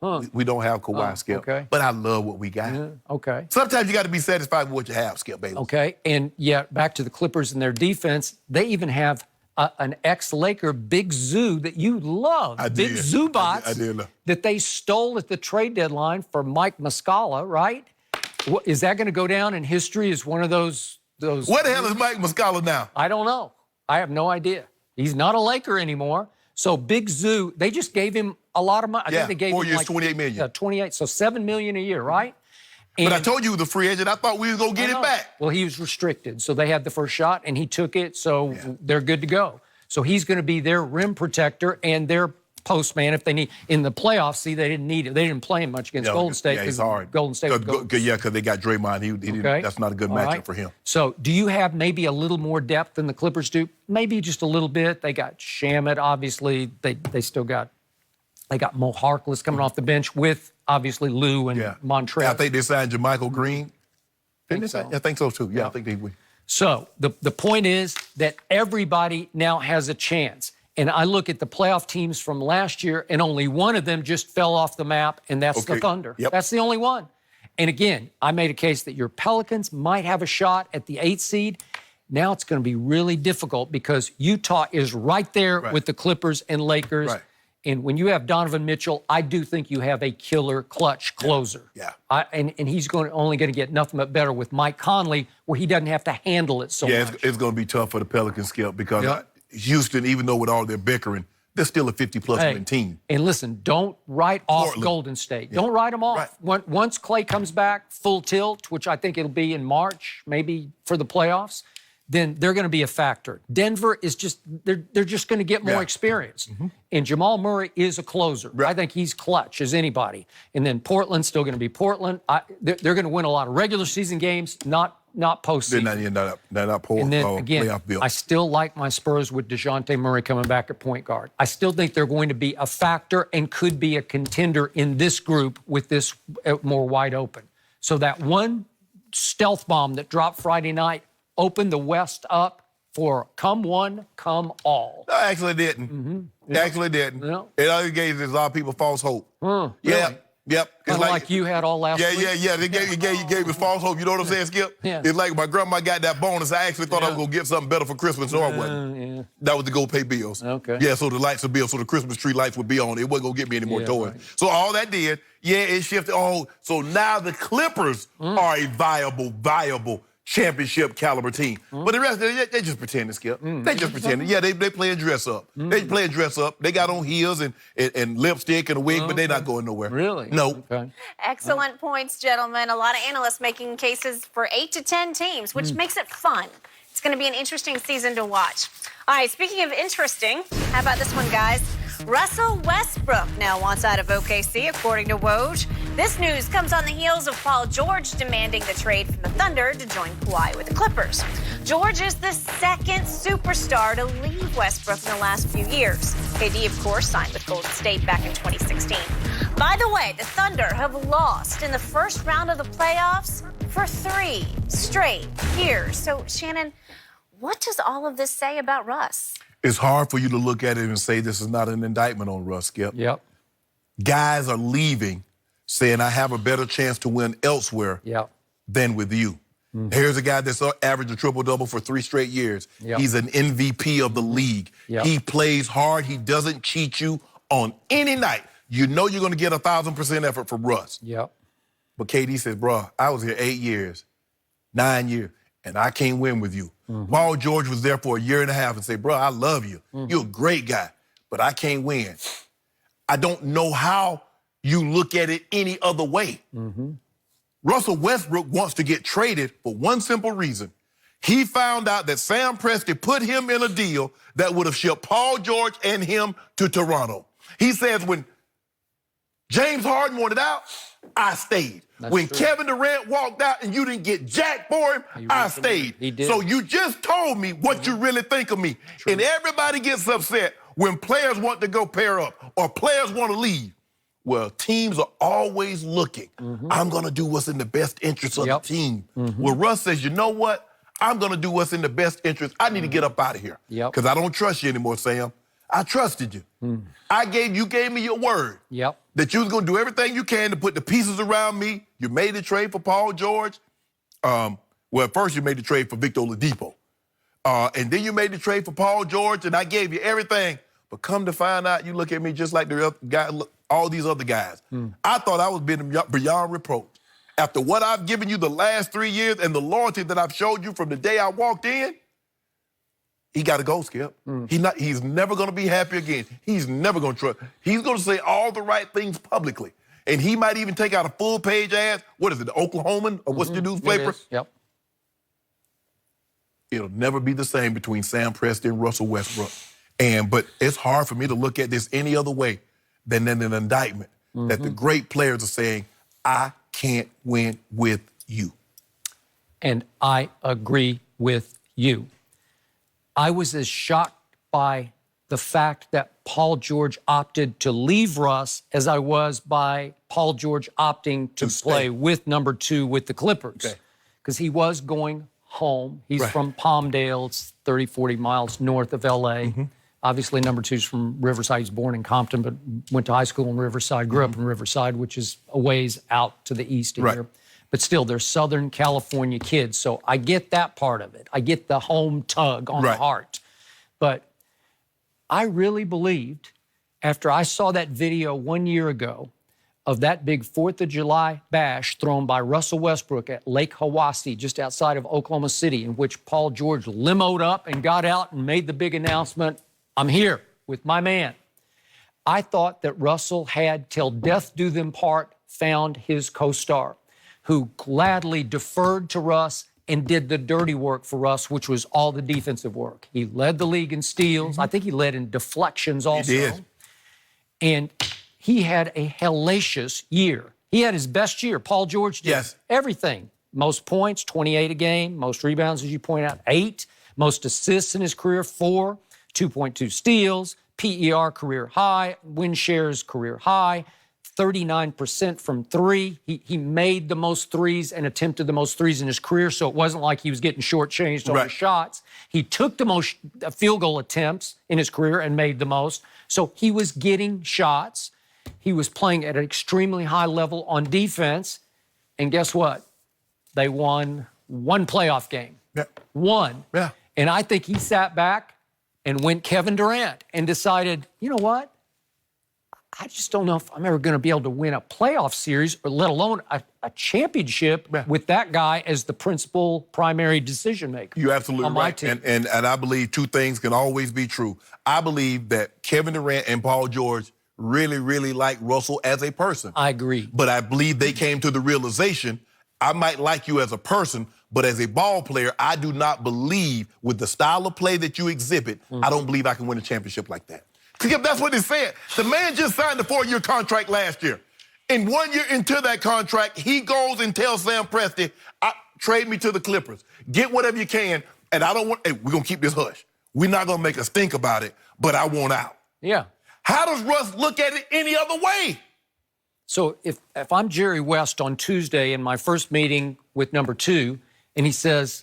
We don't have Kawhi, Skip. Okay. But I love what we got. Yeah, okay. Sometimes you got to be satisfied with what you have, Skip Bayless. Okay, and yet back to the Clippers and their defense, they even have an ex-Laker, Big Zoo, that you love. Big Zubats. I did love. That they stole at the trade deadline for Mike Muscala, right? Is that going to go down in history as one of those? What the hell is Mike Muscala now? I don't know. I have no idea. He's not a Laker anymore. So Big Zoo, they just gave him a lot of money. I think they gave 4 him years, like $28 million. 28, so $7 million a year, right? And but I told you he was a free agent. I thought we was going to get it back. Well, he was restricted, so they had the first shot, and he took it, so they're good to go. So he's going to be their rim protector and their postman if they need. In the playoffs, see, they didn't need it. They didn't play him much against Golden State. Yeah, it's hard. Golden State was because they got Draymond. He didn't, that's not a good matchup for him. So do you have maybe a little more depth than the Clippers do? Maybe just a little bit. They got Shamet, obviously. They still got Mo Harkless coming off the bench with, obviously, Lou and Montrezl. I think they signed JaMychal Green. I think so, too. Yeah, I think they will. So the point is that everybody now has a chance. And I look at the playoff teams from last year, and only one of them just fell off the map, and that's the Thunder. Yep. That's the only one. And again, I made a case that your Pelicans might have a shot at the 8th seed. Now it's going to be really difficult because Utah is right there with the Clippers and Lakers. Right. And when you have Donovan Mitchell, I do think you have a killer clutch closer. Yeah. And he's only going to get nothing but better with Mike Conley, where he doesn't have to handle it so much. Yeah, it's going to be tough for the Pelicans, Skip, because Houston, even though with all their bickering, they're still a 50-plus win team. And listen, don't write off Portland. Golden State. Don't write them off. Once Clay comes back full tilt, which I think it'll be in March, maybe for the playoffs, then they're going to be a factor. Denver is just, they're just going to get more experience. And Jamal Murray is a closer. I think he's clutch as anybody. And then Portland's still going to be Portland. They're going to win a lot of regular season games, not postseason. They're not poor. And then, again, I still like my Spurs with DeJounte Murray coming back at point guard. I still think they're going to be a factor and could be a contender in this group with this more wide open. So that one stealth bomb that dropped Friday night opened the West up for come one, come all. No, actually didn't. Actually didn't. No. It only gave a lot of people false hope. Really? Yep. Kind of like you had all last week? Yeah. They gave me false hope. You know what I'm saying, Skip? Yeah. It's like my grandma got that bonus. I actually thought I was going to get something better for Christmas. No, I wasn't. That was to go pay bills. Okay. Yeah, so the lights would be on, so the Christmas tree lights would be on. It wasn't going to get me any more toys. Right. So all that did, it shifted. Oh, so now the Clippers are a viable championship caliber team. But the rest, they just pretending, Skip. They just pretending. Yeah, they playing dress up. They playing dress up. They got on heels and lipstick and a wig, but they're not going nowhere. Really? No. Okay. Excellent points, gentlemen. A lot of analysts making cases for 8 to 10 teams, which makes it fun. It's going to be an interesting season to watch. All right, speaking of interesting, how about this one, guys? Russell Westbrook now wants out of OKC, according to Woj. This news comes on the heels of Paul George demanding the trade from the Thunder to join Kawhi with the Clippers. George is the second superstar to leave Westbrook in the last few years. KD, of course, signed with Golden State back in 2016. By the way, the Thunder have lost in the first round of the playoffs for 3 straight years. So, Shannon, what does all of this say about Russ? It's hard for you to look at it and say this is not an indictment on Russ, Skip. Yep. Guys are leaving saying I have a better chance to win elsewhere than with you. Here's a guy that's averaged a triple-double for 3 straight years. He's an MVP of the league. He plays hard. He doesn't cheat you on any night. You know you're going to get 1,000% effort from Russ. But KD says, bro, I was here 8 years, 9 years, and I can't win with you. Paul George was there for a year and a half and said, bro, I love you. You're a great guy, but I can't win. I don't know how you look at it any other way. Russell Westbrook wants to get traded for one simple reason. He found out that Sam Presti put him in a deal that would have shipped Paul George and him to Toronto. He says when James Harden wanted out, I stayed. When Kevin Durant walked out and you didn't get jack for him, I stayed. He did. So you just told me what you really think of me. And everybody gets upset when players want to go pair up or players want to leave. Well, teams are always looking. I'm going to do what's in the best interest of the team. Well, Russ says, you know what? I'm going to do what's in the best interest. I need to get up out of here because I don't trust you anymore, Sam. I trusted you. You gave me your word that you was going to do everything you can to put the pieces around me. You made the trade for Paul George. Well, at first you made the trade for Victor Oladipo. And then you made the trade for Paul George, and I gave you everything. But come to find out, you look at me just like the other guy, all these other guys. I thought I was being beyond reproach. After what I've given you the last 3 years and the loyalty that I've showed you from the day I walked in, he got to go, Skip. He's never going to be happy again. He's never going to trust. He's going to say all the right things publicly. And he might even take out a full-page ad. What is it, the Oklahoman? Or what's the newspaper? Yep. It'll never be the same between Sam Presti and Russell Westbrook. But it's hard for me to look at this any other way than an indictment that the great players are saying, I can't win with you. And I agree with you. I was as shocked by the fact that Paul George opted to leave Russ as I was by Paul George opting to play with number 2 with the Clippers. Because he was going home. He's from Palmdale. It's 30, 40 miles north of L.A. Obviously, number 2's from Riverside. He's born in Compton, but went to high school in Riverside, grew up in Riverside, which is a ways out to the east of here. But still, they're Southern California kids, so I get that part of it. I get the home tug on the heart. But I really believed, after I saw that video 1 year ago of that big 4th of July bash thrown by Russell Westbrook at Lake Hawassi, just outside of Oklahoma City, in which Paul George limoed up and got out and made the big announcement, I'm here with my man. I thought that Russell had, till death do them part, found his co-star, who gladly deferred to Russ and did the dirty work for Russ, which was all the defensive work. He led the league in steals. I think he led in deflections also. He did. And he had a hellacious year. He had his best year. Paul George did everything. Most points, 28 a game. Most rebounds, as you point out, 8. Most assists in his career, 4. 2.2 steals. PER career high. Win shares career high. 39% from 3. He made the most threes and attempted the most threes in his career, so it wasn't like he was getting shortchanged on the shots. He took the most field goal attempts in his career and made the most, so he was getting shots. He was playing at an extremely high level on defense, and guess what? They won 1 playoff game. One. And I think he sat back and went Kevin Durant and decided, you know what? I just don't know if I'm ever going to be able to win a playoff series, or let alone a championship with that guy as the principal primary decision maker. You're absolutely right. And I believe 2 things can always be true. I believe that Kevin Durant and Paul George really, really like Russell as a person. I agree. But I believe they came to the realization, I might like you as a person, but as a ball player, I do not believe with the style of play that you exhibit, I don't believe I can win a championship like that. That's what they said. The man just signed a 4-year contract last year. And 1 year into that contract, he goes and tells Sam Presti, trade me to the Clippers. Get whatever you can, and I don't want, we're going to keep this hush. We're not going to make us think about it, but I want out. How does Russ look at it any other way? So if I'm Jerry West on Tuesday in my first meeting with number 2, and he says,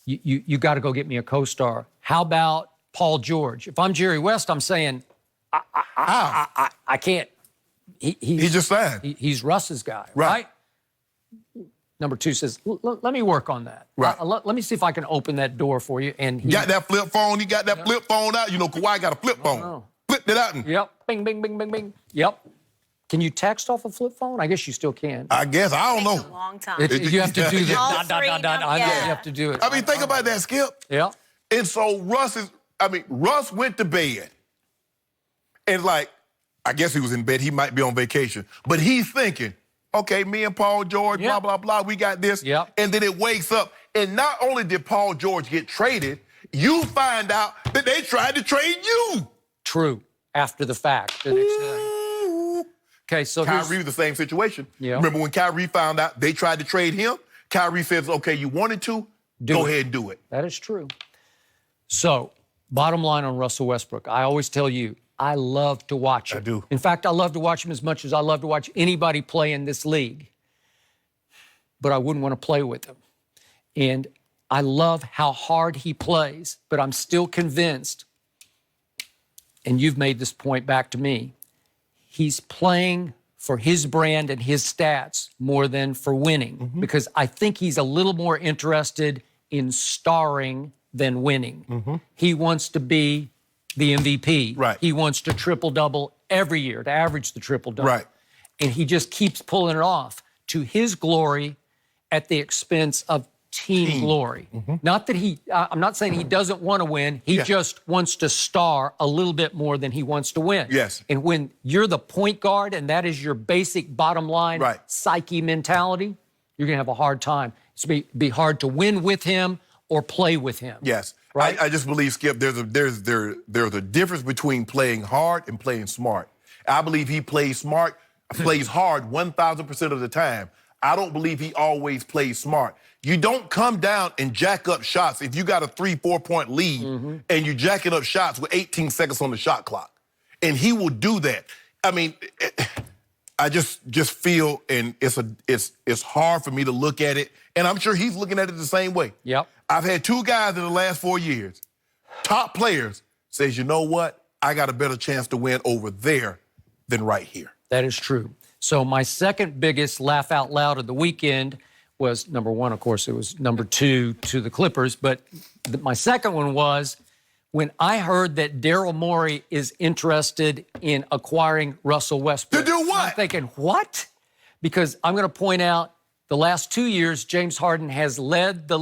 you got to go get me a co-star, how about Paul George? If I'm Jerry West, I'm saying, I can't. He just signed. He's Russ's guy, right? Number 2 says, let me work on that. Let me see if I can open that door for you. And he got that flip phone. He got that flip phone out. You know, Kawhi got a flip phone. Flipped it out. And bing, bing, bing, bing, bing. Can you text off a flip phone? I guess you still can. I guess. I don't know. It takes a long time. You have to do that. You have to do it. I mean, think about that, Skip. And so Russ went to bed. And I guess he was in bed. He might be on vacation. But he's thinking, okay, me and Paul George, blah, blah, blah, we got this. And then it wakes up. And not only did Paul George get traded, you find out that they tried to trade you. True. After the fact, the next day. Okay, so Kyrie was the same situation. Remember when Kyrie found out they tried to trade him? Kyrie says, okay, you wanted to, go ahead and do it. That is true. So, bottom line on Russell Westbrook, I always tell you, I love to watch him. I do. In fact, I love to watch him as much as I love to watch anybody play in this league. But I wouldn't want to play with him. And I love how hard he plays, but I'm still convinced, and you've made this point back to me, he's playing for his brand and his stats more than for winning, because I think he's a little more interested in starring than winning. He wants to be the MVP. Right. He wants to triple-double every year, to average the triple-double. Right. And he just keeps pulling it off to his glory at the expense of team glory. Not that I'm not saying he doesn't want to win. He just wants to star a little bit more than he wants to win. Yes. And when you're the point guard and that is your basic bottom line psyche mentality, you're going to have a hard time. It's going to be hard to win with him or play with him. Yes. Right? I just believe, Skip, there's a difference between playing hard and playing smart. I believe he plays smart, plays hard 1,000% of the time. I don't believe he always plays smart. You don't come down and jack up shots if you got a 3-4 point lead and you're jacking up shots with 18 seconds on the shot clock. And he will do that. I mean, I just feel, and it's hard for me to look at it, and I'm sure he's looking at it the same way. Yep. I've had 2 guys in the last 4 years, top players, says, you know what? I got a better chance to win over there than right here. That is true. So my second biggest laugh out loud of the weekend was number 1, of course, it was number 2 to the Clippers. But my second one was when I heard that Daryl Morey is interested in acquiring Russell Westbrook. To do what? I'm thinking, what? Because I'm going to point out the last 2 years, James Harden has led the